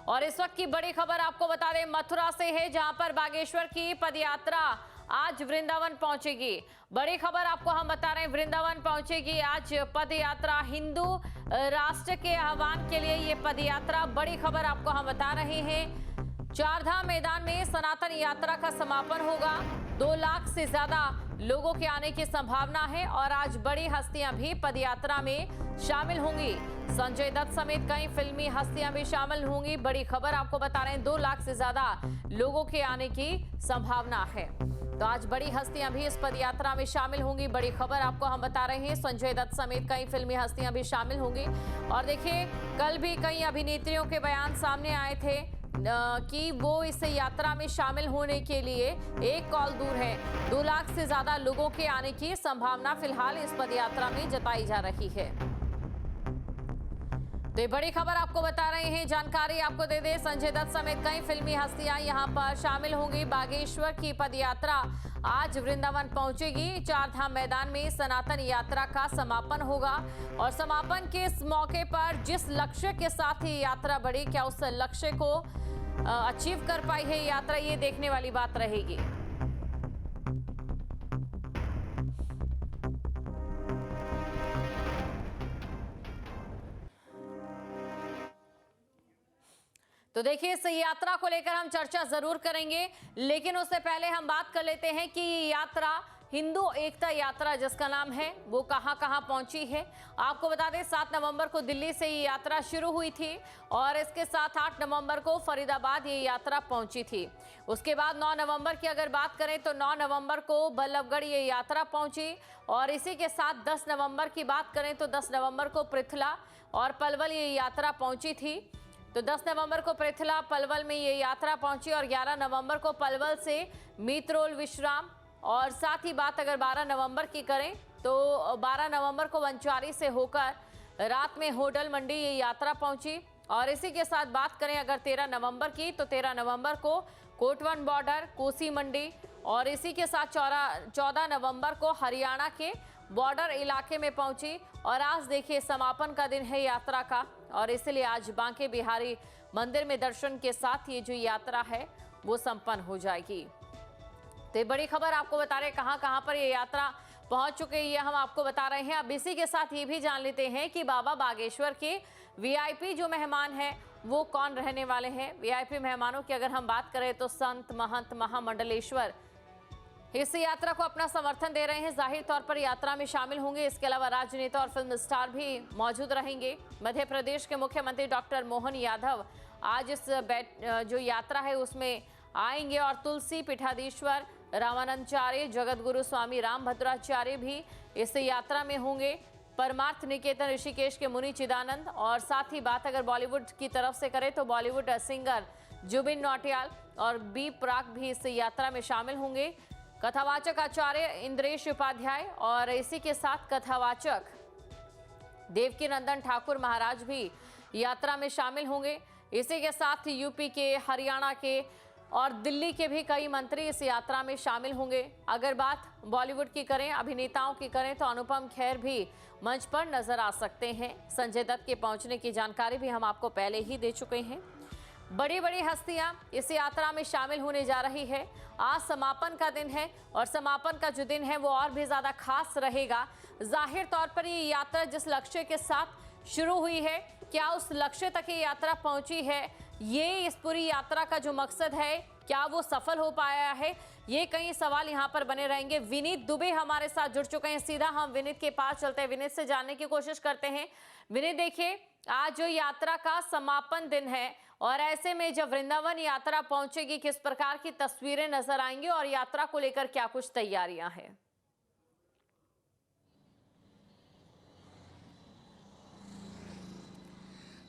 और इस वक्त की बड़ी खबर आपको बता दें मथुरा से है, जहां पर बागेश्वर की पदयात्रा आज वृंदावन पहुंचेगी। बड़ी खबर आपको हम बता रहे हैं, वृंदावन पहुंचेगी आज पदयात्रा। हिंदू राष्ट्र के आह्वान के लिए ये पदयात्रा, बड़ी खबर आपको हम बता रहे हैं। चारधाम मैदान में सनातन यात्रा का समापन होगा। 2 लाख से ज्यादा लोगों के आने की संभावना है और आज बड़ी हस्तियां भी पदयात्रा में शामिल होंगी। संजय दत्त समेत कई फिल्मी हस्तियां भी शामिल होंगी। बड़ी खबर आपको बता रहे हैं, 2 लाख से ज्यादा लोगों के आने की संभावना है। तो आज बड़ी हस्तियां भी इस पदयात्रा में शामिल होंगी। बड़ी खबर आपको हम बता रहे हैं, संजय दत्त समेत कई फिल्मी हस्तियां भी शामिल होंगी। और देखिए, कल भी कई अभिनेत्रियों के बयान सामने आए थे कि वो इस यात्रा में शामिल होने के लिए एक कॉल दूर है। 2 लाख से ज्यादा लोगों के आने की संभावना फिलहाल इस पदयात्रा में जताई जा रही है। तो ये बड़ी खबर आपको बता रहे हैं। जानकारी आपको दे दें, संजय दत्त समेत कई फिल्मी हस्तियां यहां पर शामिल होंगी। बागेश्वर की पदयात्रा आज वृंदावन पहुंचेगी। चारधाम मैदान में सनातन यात्रा का समापन होगा और समापन के इस मौके पर जिस लक्ष्य के साथ ही यात्रा बढ़ी, क्या उस लक्ष्य को अचीव कर पाई है यात्रा, ये देखने वाली बात रहेगी। तो देखिए, इस यात्रा को लेकर हम चर्चा जरूर करेंगे, लेकिन उससे पहले हम बात कर लेते हैं कि ये यात्रा हिंदू एकता यात्रा जिसका नाम है वो कहां कहां पहुंची है। आपको बता दें, 7 नवंबर को दिल्ली से ये यात्रा शुरू हुई थी और इसके साथ 8 नवंबर को फरीदाबाद ये यात्रा पहुंची थी। उसके बाद 9 नवंबर की अगर बात करें तो 9 नवंबर को बल्लभगढ़ ये यात्रा पहुंची और इसी के साथ 10 नवंबर की बात करें तो 10 नवंबर को पृथला और पलवल ये यात्रा पहुंची थी। तो 10 नवंबर को पृथला पलवल में ये यात्रा पहुंची और 11 नवंबर को पलवल से मीतरोल विश्राम, और साथ ही बात अगर 12 नवंबर की करें तो 12 नवंबर को वंचारी से होकर रात में होटल मंडी ये यात्रा पहुंची। और इसी के साथ बात करें अगर 13 नवंबर की तो 13 नवंबर को कोटवन बॉर्डर कोसी मंडी, और इसी के साथ 14 नवंबर को हरियाणा के बॉर्डर इलाके में पहुंची। और आज देखिए, समापन का दिन है यात्रा का और इसलिए आज बांके बिहारी मंदिर में दर्शन के साथ ये जो यात्रा है वो संपन्न हो जाएगी। तो बड़ी खबर आपको बता रहे हैं कहां कहां पर ये यात्रा पहुंच चुके हैं, ये हम आपको बता रहे हैं। अब इसी के साथ ये भी जान लेते हैं कि बाबा बागेश्वर के वीआईपी जो मेहमान हैं वो कौन रहने वाले हैं। वीआईपी मेहमानों की अगर हम बात करें तो संत, महंत, महामंडलेश्वर इस यात्रा को अपना समर्थन दे रहे हैं। जाहिर तौर पर यात्रा में शामिल होंगे। इसके अलावा राजनेता और फिल्म स्टार भी मौजूद रहेंगे। मध्य प्रदेश के मुख्यमंत्री डॉक्टर मोहन यादव आज इस जो यात्रा है उसमें आएंगे और तुलसी पीठाधीश्वर रामानंदाचार्य, जगत गुरु स्वामी रामभद्राचार्य भी इस यात्रा में होंगे। परमार्थ निकेतन ऋषिकेश के मुनि चिदानंद, और साथ ही बात अगर बॉलीवुड की तरफ से करें तो बॉलीवुड सिंगर जुबिन नौटियाल और बी प्राक भी इस यात्रा में शामिल होंगे। कथावाचक आचार्य इंद्रेश उपाध्याय और इसी के साथ कथावाचक देवकी नंदन ठाकुर महाराज भी यात्रा में शामिल होंगे। इसी के साथ यूपी के, हरियाणा के और दिल्ली के भी कई मंत्री इस यात्रा में शामिल होंगे। अगर बात बॉलीवुड की करें, अभिनेताओं की करें तो अनुपम खेर भी मंच पर नजर आ सकते हैं। संजय दत्त के पहुंचने की जानकारी भी हम आपको पहले ही दे चुके हैं। बड़ी बड़ी हस्तियां इस यात्रा में शामिल होने जा रही है। आज समापन का दिन है और समापन का जो दिन है वो और भी ज्यादा खास रहेगा। जाहिर तौर पर ये यात्रा जिस लक्ष्य के साथ शुरू हुई है, क्या उस लक्ष्य तक ये यात्रा पहुंची है, ये इस पूरी यात्रा का जो मकसद है क्या वो सफल हो पाया है, ये कई सवाल यहाँ पर बने रहेंगे। विनीत दुबे हमारे साथ जुड़ चुके हैं। सीधा हम विनीत के पास चलते हैं, विनीत से जानने की कोशिश करते हैं। विनीत, देखिए, आज जो यात्रा का समापन दिन है और ऐसे में जब वृंदावन यात्रा पहुंचेगी, किस प्रकार की तस्वीरें नजर आएंगी और यात्रा को लेकर क्या कुछ तैयारियां हैं?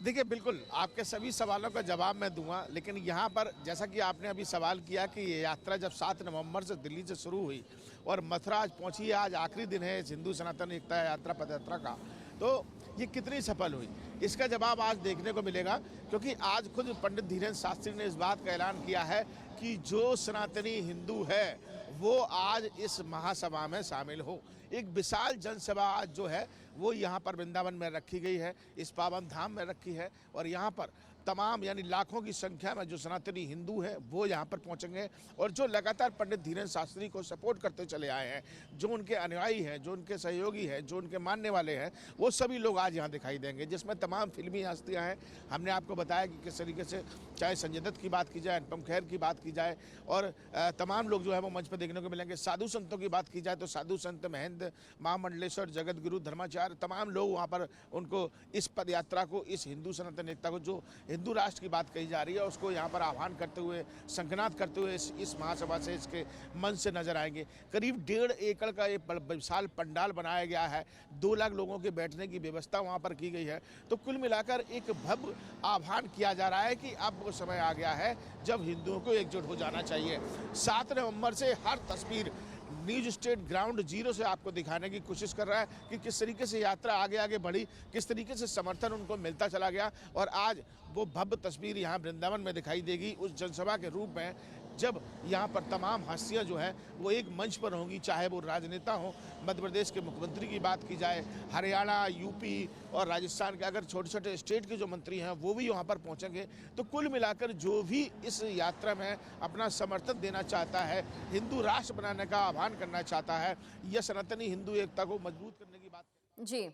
देखिए, बिल्कुल आपके सभी सवालों का जवाब मैं दूंगा, लेकिन यहाँ पर जैसा कि आपने अभी सवाल किया कि ये यात्रा जब 7 नवंबर से दिल्ली से शुरू हुई और मथुरा आज पहुँची है, आज आखिरी दिन है इस हिंदू सनातन एकता यात्रा पदयात्रा का, तो ये कितनी सफल हुई, इसका जवाब आज देखने को मिलेगा। क्योंकि आज खुद पंडित धीरेन्द्र शास्त्री ने इस बात का ऐलान किया है कि जो सनातनी हिंदू है वो आज इस महासभा में शामिल हो। एक विशाल जनसभा आज जो है वो यहाँ पर वृंदावन में रखी गई है, इस पावन धाम में रखी है और यहाँ पर तमाम यानी लाखों की संख्या में जो सनातनी हिंदू हैं वो यहाँ पर पहुँचेंगे और जो लगातार पंडित धीरेन्द्र शास्त्री को सपोर्ट करते चले आए हैं, जो उनके अनुयायी हैं, जो उनके सहयोगी हैं, जो उनके मानने वाले हैं, वो सभी लोग आज यहाँ दिखाई देंगे, जिसमें तमाम फिल्मी हस्तियाँ हैं। हमने आपको बताया कि किस तरीके से चाहे संजय दत्त की बात की जाए, अनुपम खेर की बात की जाए और तमाम लोग जो है वो मंच पर देखने को मिलेंगे। साधु संतों की बात की जाए तो साधु संत, महंत, महामंडलेश्वर, जगत गुरु, धर्माचार्य, तमाम लोग वहाँ पर उनको इस पद यात्रा को, इस हिंदू सनातन एकता को, जो हिंदू राष्ट्र की बात कही जा रही है, उसको यहाँ पर आह्वान करते हुए, शंखनाद करते हुए इस महासभा से, इसके मंच से नजर आएंगे। करीब 1.5 एकड़ का एक विशाल पंडाल बनाया गया है, 2 लाख लोगों के बैठने की व्यवस्था वहाँ पर की गई है। तो कुल मिलाकर एक भव्य आह्वान किया जा रहा है कि अब वो समय आ गया है जब हिंदुओं को एकजुट हो जाना चाहिए। 7 नवंबर से हर तस्वीर न्यूज स्टेट ग्राउंड जीरो से आपको दिखाने की कोशिश कर रहा है कि किस तरीके से यात्रा आगे आगे बढ़ी, किस तरीके से समर्थन उनको मिलता चला गया और आज वो भव्य तस्वीर यहाँ वृंदावन में दिखाई देगी उस जनसभा के रूप में, जब यहाँ पर तमाम हस्तियाँ जो है वो एक मंच पर होंगी, चाहे वो राजनेता हो, मध्य प्रदेश के मुख्यमंत्री की बात की जाए, हरियाणा, यूपी और राजस्थान के अगर छोटे छोटे स्टेट के जो मंत्री हैं वो भी वहाँ पर पहुँचेंगे। तो कुल मिलाकर जो भी इस यात्रा में अपना समर्थन देना चाहता है, हिंदू राष्ट्र बनाने का आह्वान करना चाहता है, यह सनातनी हिंदू एकता को मजबूत करने की बात जी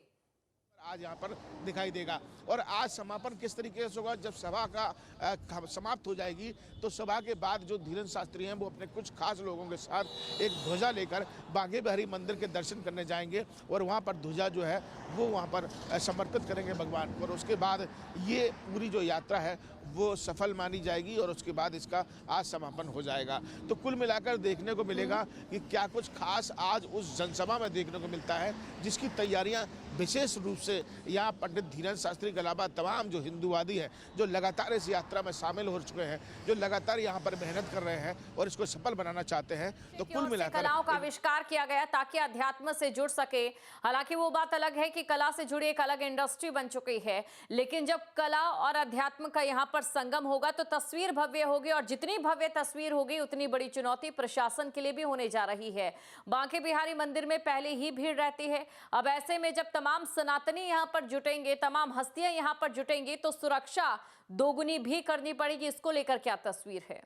आज यहाँ पर दिखाई देगा। और आज समापन किस तरीके से होगा, जब सभा का समाप्त हो जाएगी तो सभा के बाद जो धीरेन्द्र शास्त्री हैं वो अपने कुछ खास लोगों के साथ एक ध्वजा लेकर बांके बिहारी मंदिर के दर्शन करने जाएंगे और वहाँ पर ध्वजा जो है वो वहाँ पर समर्पित करेंगे भगवान को। और उसके बाद ये पूरी जो यात्रा है वो सफल मानी जाएगी और उसके बाद इसका आज समापन हो जाएगा। तो कुल मिलाकर देखने को मिलेगा कि क्या कुछ खास आज उस जनसभा में देखने को मिलता है, जिसकी तैयारियां विशेष रूप से यहाँ पंडित धीरेन्द्र शास्त्री के अलावा तमाम जो हिंदूवादी हैं, जो लगातार इस यात्रा में शामिल हो चुके हैं, जो लगातार यहाँ पर मेहनत कर रहे हैं और इसको सफल बनाना चाहते हैं। तो कुल मिलाकर कलाओं का आविष्कार किया गया ताकि अध्यात्म से जुड़ सके। हालांकि वो बात अलग है कि कला से जुड़ी एक अलग इंडस्ट्री बन चुकी है, लेकिन जब कला और अध्यात्म का यहाँ पर संगम होगा तो तस्वीर भव्य होगी और जितनी भव्य तस्वीर होगी उतनी बड़ी चुनौती प्रशासन के लिए भी होने जा रही है। बांके बिहारी मंदिर में पहले ही भीड़ रहती है, अब ऐसे में जब तमाम सनातनी यहाँ पर जुटेंगे, तमाम हस्तियां यहाँ पर जुटेंगी तो सुरक्षा दोगुनी भी करनी पड़ेगी। इसको लेकर क्या तस्वीर है?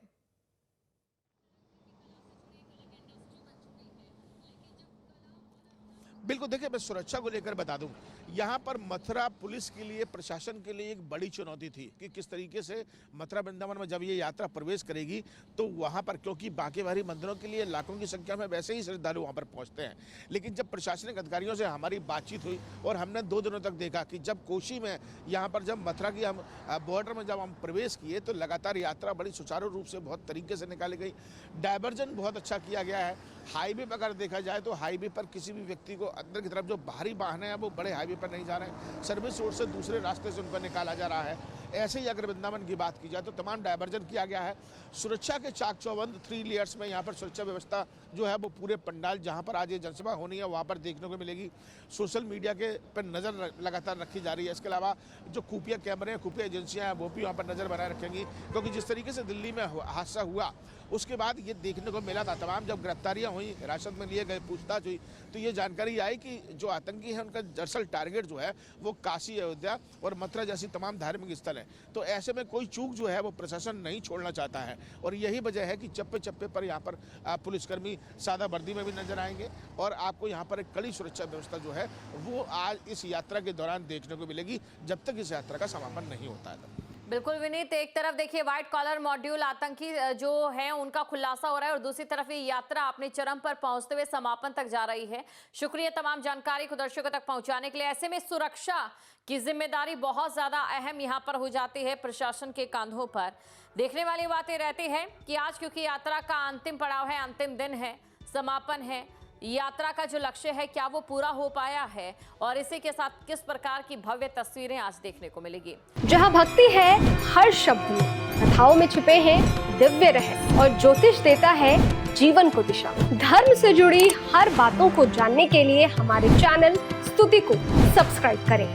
बिल्कुल, देखिए मैं सुरक्षा को लेकर बता दूं, यहाँ पर मथुरा पुलिस के लिए, प्रशासन के लिए एक बड़ी चुनौती थी कि किस तरीके से मथुरा वृंदावन में जब ये यात्रा प्रवेश करेगी तो वहाँ पर, क्योंकि बांके बिहारी मंदिरों के लिए लाखों की संख्या में वैसे ही श्रद्धालु वहाँ पर पहुँचते हैं, लेकिन जब प्रशासनिक अधिकारियों से हमारी बातचीत हुई और हमने 2 दिनों तक देखा कि जब कोशी में यहाँ पर जब मथुरा की हम बॉर्डर में जब हम प्रवेश किए तो लगातार यात्रा बड़ी सुचारू रूप से बहुत तरीके से निकाली गई। डायवर्जन बहुत अच्छा किया गया है। हाईवे पर अगर देखा जाए तो हाईवे पर किसी भी व्यक्ति को अंदर की तरफ, जो बाहरी वाहन है वो बड़े हाईवे पर नहीं जा रहे हैं, सर्विस रोड से दूसरे रास्ते से उनको निकाला जा रहा है। ऐसे ही अगर वृंदावन की बात की जाए तो तमाम डायवर्जन किया गया है। सुरक्षा के चाक चौबंद 3 लेयर्स में यहाँ पर सुरक्षा व्यवस्था जो है वो पूरे पंडाल जहाँ पर आज ये जनसभा होनी है वहाँ पर देखने को मिलेगी। सोशल मीडिया के पर नज़र लगातार रखी जा रही है। इसके अलावा जो खुफिया कैमरे हैं, खुफिया एजेंसियाँ हैं, वो भी वहाँ पर नज़र बनाए रखेंगी, क्योंकि जिस तरीके से दिल्ली में हादसा हुआ उसके बाद ये देखने को मिला था, तमाम जब गिरफ्तारियाँ हुई, हिरासत में लिए गए, पूछताछ हुई, तो ये जानकारी आई कि जो आतंकी है उनका दरअसल टारगेट जो है वो काशी, अयोध्या और मथुरा जैसी तमाम धार्मिक स्थल है। तो ऐसे में कोई चूक जो है वो प्रशासन नहीं छोड़ना चाहता है और यही वजह है कि चप्पे चप्पे पर यहाँ पर पुलिसकर्मी सादा वर्दी में भी नजर आएंगे और आपको यहाँ पर एक कड़ी सुरक्षा व्यवस्था जो है वो आज इस यात्रा के दौरान देखने को मिलेगी, जब तक इस यात्रा का समापन नहीं होता है। बिल्कुल विनीत, एक तरफ देखिए व्हाइट कॉलर मॉड्यूल आतंकी जो है उनका खुलासा हो रहा है और दूसरी तरफ ये यात्रा अपने चरम पर पहुंचते हुए समापन तक जा रही है। शुक्रिया तमाम जानकारी को दर्शकों तक पहुंचाने के लिए। ऐसे में सुरक्षा की जिम्मेदारी बहुत ज्यादा अहम यहाँ पर हो जाती है प्रशासन के कंधों पर। देखने वाली बातें रहती है कि आज क्योंकि यात्रा का अंतिम पड़ाव है, अंतिम दिन है, समापन है, यात्रा का जो लक्ष्य है क्या वो पूरा हो पाया है और इसी के साथ किस प्रकार की भव्य तस्वीरें आज देखने को मिलेगी। जहां भक्ति है हर शब्द में, कथाओं में छुपे हैं दिव्य रहस्य और ज्योतिष देता है जीवन को दिशा। धर्म से जुड़ी हर बातों को जानने के लिए हमारे चैनल स्तुति को सब्सक्राइब करें।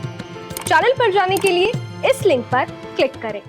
चैनल पर जाने के लिए इस लिंक पर क्लिक करें।